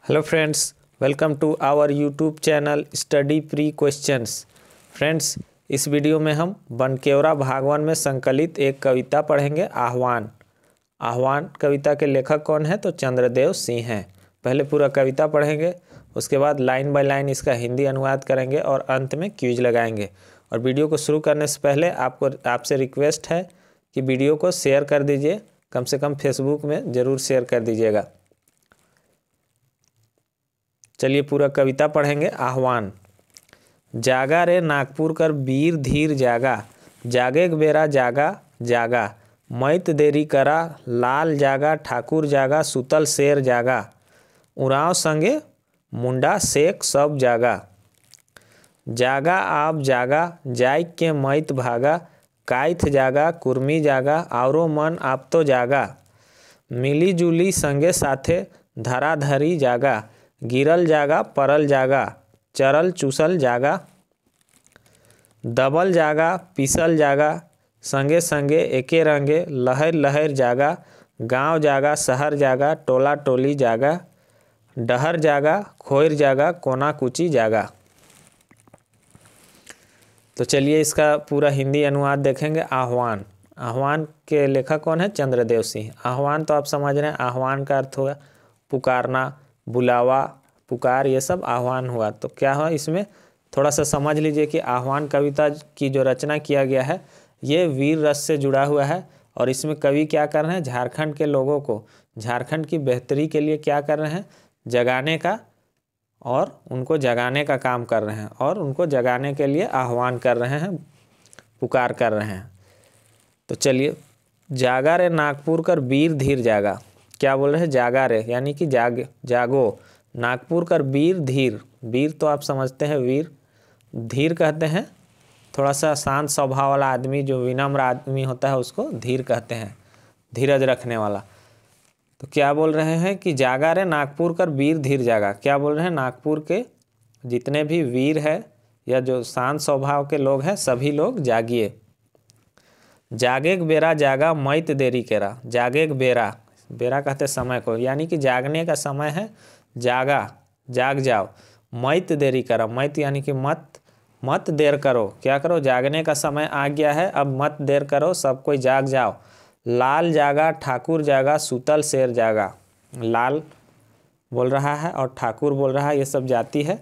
Hello friends, welcome to our YouTube channel study pre questions. Friends, इस video में हम बनकेवरा भागवन में संकलित एक कविता पढ़ेंगे, आह्वान। आह्वान कविता के लेखक कौन है? तो चंद्रदेव सिंह हैं। पहले पूरा कविता पढ़ेंगे, उसके बाद लाइन बाय लाइन इसका हिंदी अनुवाद करेंगे और अंत में क्विज लगाएंगे। और वीडियो को शुरू करने से पहले आपसे रिक्वेस्ट है कि वीडियो को शेयर कर दीजिए, कम से कम फेसबुक में ज़रूर शेयर कर दीजिएगा। चलिए पूरा कविता पढ़ेंगे, आह्वान। जागा रे नागपुर कर वीर धीर जागा, जागे बेरा जागा जागा, मैत देरी करा लाल जागा, ठाकुर जागा सुतल शेर जागा, उराव संगे मुंडा शेख सब जागा, जागा आप जागा जाइक के मैत भागा, काइथ जागा कुर्मी जागा औरो मन आप तो जागा, मिली जुली संगे साथे धराधरी जागा, गिरल जागा परल जागा, चरल चूसल जागा, दबल जागा पीसल जागा, संगे संगे एके रंगे लहर लहर जागा, गांव जागा शहर जागा, टोला टोली जागा, डहर जागा खोर जागा, कोना कुची जागा। तो चलिए इसका पूरा हिंदी अनुवाद देखेंगे। आह्वान। आह्वान के लेखक कौन है? चंद्रदेव सिंह। आह्वान तो आप समझ रहे हैं, आह्वान का अर्थ हुआ पुकारना, बुलावा, पुकार, ये सब आह्वान हुआ। तो क्या हुआ इसमें थोड़ा सा समझ लीजिए कि आह्वान कविता की जो रचना किया गया है ये वीर रस से जुड़ा हुआ है। और इसमें कवि क्या कर रहे हैं? झारखंड के लोगों को झारखंड की बेहतरी के लिए क्या कर रहे हैं? जगाने का और उनको जगाने का काम कर रहे हैं और उनको जगाने के लिए आह्वान कर रहे हैं, पुकार कर रहे हैं। तो चलिए, जागा रे नागपुर कर वीर धीर जागा। क्या बोल रहे हैं? जागा रे यानी कि जागो। नागपुर कर वीर धीर, वीर तो आप समझते हैं वीर, धीर कहते हैं थोड़ा सा शांत स्वभाव वाला आदमी, जो विनम्र आदमी होता है उसको धीर कहते हैं, धीरज रखने वाला। तो क्या बोल रहे हैं कि जागा रे नागपुर कर वीर धीर जागा। क्या बोल रहे हैं? नागपुर के जितने भी वीर है या जो शांत स्वभाव के लोग हैं सभी लोग जागिए। जागेक बेरा जागा मैत देरी केरा। जागेक बेरा, बेरा कहते समय को, यानी कि जागने का समय है, जागा जाग जाओ। मैत देरी करो, मैत यानी कि मत देर करो। क्या करो? जागने का समय आ गया है, अब मत देर करो, सब कोई जाग जाओ। लाल जागा ठाकुर जागा सुतल शेर जागा। लाल बोल रहा है और ठाकुर बोल रहा है, ये सब जाति है।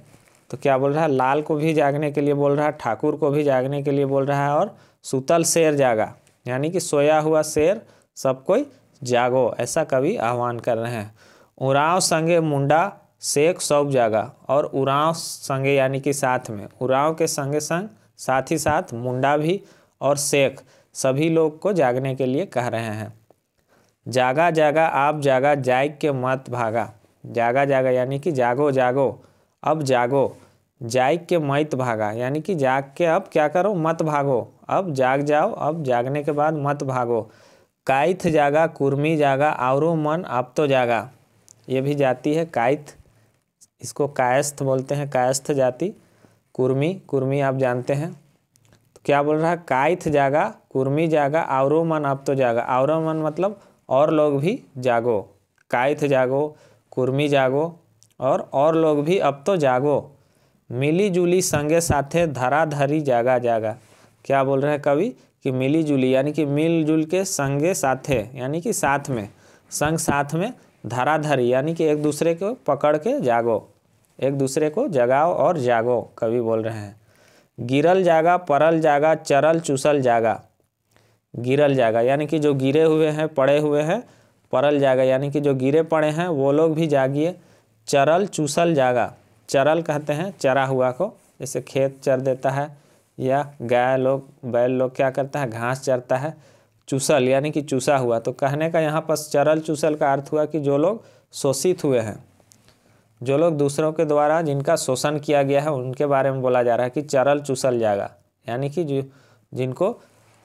तो क्या बोल रहा है? लाल को भी जागने के लिए बोल रहा है, ठाकुर को भी जागने के लिए बोल रहा है, और सुतल शेर जागा यानी कि सोया हुआ शेर, सब कोई जागो, ऐसा कवि आह्वान कर रहे हैं। उराव संगे मुंडा शेख सब जागा, और उराव संगे यानी कि साथ में, उराव के संगे संग साथ ही साथ मुंडा भी और शेख सभी लोग को जागने के लिए कह रहे हैं। जागा जागा आप जागा जाग के मत भागा। जागा जागा यानी कि जागो जागो, अब जागो, जाग के मत भागा यानी कि जाग के अब क्या करो? मत भागो, अब जाग जाओ, अब जागने के बाद मत भागो। काइथ जागा कुर्मी जागा औरो मन आप तो जागा। ये भी जाति है काइथ, इसको कायस्थ बोलते हैं, कायस्थ जाति। कुर्मी आप जानते हैं। तो क्या बोल रहा है? काइथ जागा कुर्मी जागा औरो मन अब तो जागा। औरो मन मतलब और लोग भी जागो। काइथ जागो, कुर्मी जागो, और लोग भी अब तो जागो। मिली जुली संगे साथे धराधरी जागा जागा। क्या बोल रहे हैं कवि? कि मिली जुली यानी कि मिलजुल के, संगे साथे यानी कि साथ में, संग साथ में, धराधरी यानी कि एक दूसरे को पकड़ के जागो, एक दूसरे को जगाओ और जागो, कवि बोल रहे हैं। गिरल जागा परल जागा चरल चूसल जागा। गिरल जागा यानी कि जो गिरे हुए हैं, पड़े हुए हैं। परल जागा यानी कि जो गिरे पड़े हैं वो लोग भी जागिए। चरल चूसल जागा, चरल कहते हैं चरा हुआ को, जैसे खेत चर देता है या गाय लोग, बैल लोग क्या करता है? घास चरता है। चूसल यानी कि चूसा हुआ। तो कहने का यहाँ पर चरल चूसल का अर्थ हुआ कि जो लोग शोषित हुए हैं, जो लोग दूसरों के द्वारा जिनका शोषण किया गया है उनके बारे में बोला जा रहा है कि चरल चूसल जागा, यानी कि जिनको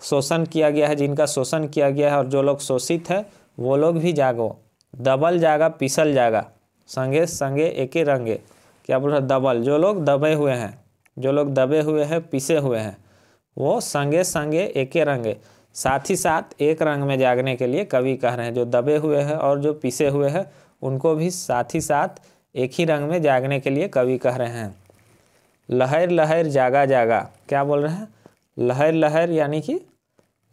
शोषण किया गया है, जिनका शोषण किया गया है और जो लोग शोषित है वो लोग भी जागो। दबल जागा पीसल जागा, संगे संगे एके रंगे। क्या बोल रहा है? दबल, जो लोग दबे हुए हैं, जो लोग दबे हुए हैं, पीसे हुए हैं, वो संगे संगे एके रंगे, साथ ही साथ एक रंग में जागने के लिए कवि कह रहे हैं। जो दबे हुए हैं और जो पीसे हुए हैं उनको भी साथ ही साथ एक ही रंग में जागने के लिए कवि कह रहे हैं। लहर लहर जागा जागा, क्या बोल रहे हैं? लहर लहर यानी कि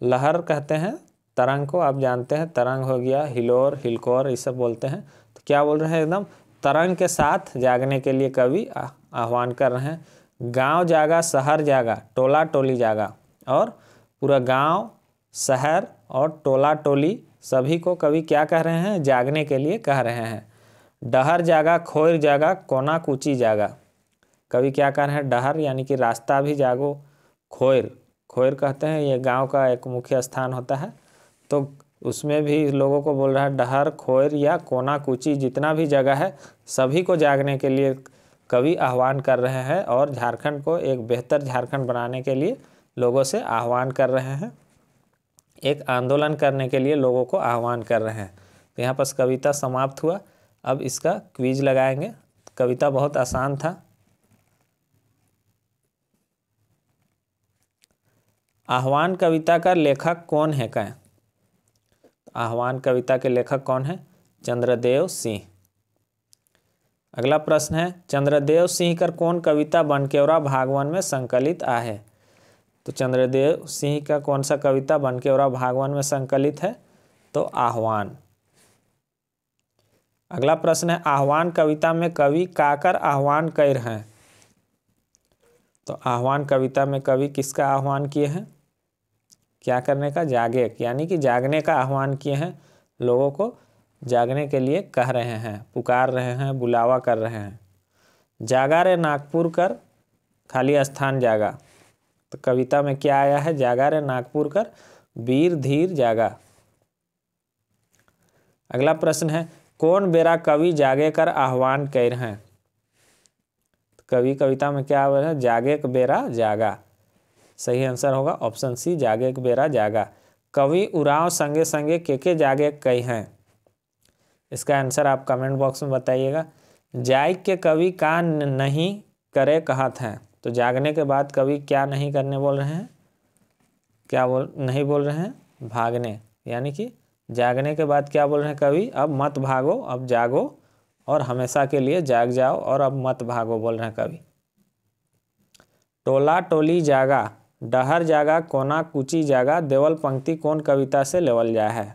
लहर कहते हैं तरंग को, आप जानते हैं तरंग हो गया, हिलोर हिलकोर ये सब बोलते हैं। तो क्या बोल रहे हैं? एकदम तरंग के साथ जागने के लिए कवि आह्वान कर रहे हैं। गांव जागा शहर जागा टोला टोली जागा, और पूरा गांव शहर और टोला टोली सभी को कवि क्या कह रहे हैं? जागने के लिए कह रहे हैं। डहर जागा खोर जागा कोना कूची जागा, कवि क्या कह रहे हैं? डहर यानी कि रास्ता भी जागो, खोर खोर कहते हैं ये गांव का एक मुख्य स्थान होता है, तो उसमें भी लोगों को बोल रहा है डहर खोर या कोना कूची जितना भी जगह है सभी को जागने के लिए कवि आह्वान कर रहे हैं, और झारखंड को एक बेहतर झारखंड बनाने के लिए लोगों से आह्वान कर रहे हैं, एक आंदोलन करने के लिए लोगों को आह्वान कर रहे हैं। तो यहाँ पर कविता समाप्त हुआ। अब इसका क्विज लगाएंगे। कविता बहुत आसान था। आह्वान कविता का लेखक कौन है? कहें आह्वान कविता के लेखक कौन है? चंद्रदेव सिंह। अगला प्रश्न है चंद्रदेव सिंह कर कौन कविता बनकेवरा भागवन में संकलित आहे? तो चंद्रदेव सिंह का कौन सा कविता बनकेवरा भागवन में संकलित है? तो आह्वान। अगला प्रश्न है आह्वान कविता में कवि काकर आह्वान कर हैं? तो आह्वान कविता में कवि किसका आह्वान किए हैं? क्या करने का? जागे, यानी कि जागने का आह्वान किए हैं, लोगों को जागने के लिए कह रहे हैं, पुकार रहे हैं, बुलावा कर रहे हैं। जागा रे नागपुर कर खाली स्थान जागा, तो कविता में क्या आया है? जागा रे नागपुर कर वीर धीर जागा। अगला प्रश्न है कौन बेरा कवि जागे कर आह्वान कर हैं? तो कवि कविता में क्या है? जागे के बेरा जागा। सही आंसर होगा ऑप्शन सी, जागे के बेरा जागा। कवि उराव संगे संगे के जागे कई हैं? इसका आंसर आप कमेंट बॉक्स में बताइएगा। जाग के कवि का नहीं करे कहत हैं? तो जागने के बाद कवि क्या नहीं करने बोल रहे हैं? क्या नहीं बोल रहे हैं? भागने, यानी कि जागने के बाद क्या बोल रहे हैं कवि? अब मत भागो, अब जागो और हमेशा के लिए जाग जाओ और अब मत भागो बोल रहे हैं कवि। टोला टोली जागा डहर जागा कोना कूची जागा देवल पंक्ति कौन कविता से लेवल जाए है?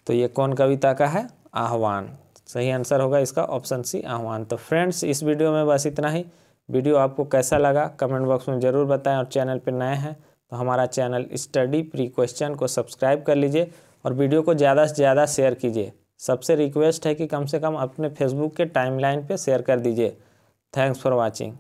तो ये कौन कविता का है? आह्वान। सही आंसर होगा इसका ऑप्शन सी, आह्वान। तो फ्रेंड्स इस वीडियो में बस इतना ही। वीडियो आपको कैसा लगा कमेंट बॉक्स में ज़रूर बताएं, और चैनल पर नए हैं तो हमारा चैनल स्टडी प्री क्वेश्चन को सब्सक्राइब कर लीजिए और वीडियो को ज़्यादा से ज़्यादा शेयर कीजिए। सबसे रिक्वेस्ट है कि कम से कम अपने फेसबुक के टाइमलाइन पे शेयर कर दीजिए। Thanks for watching.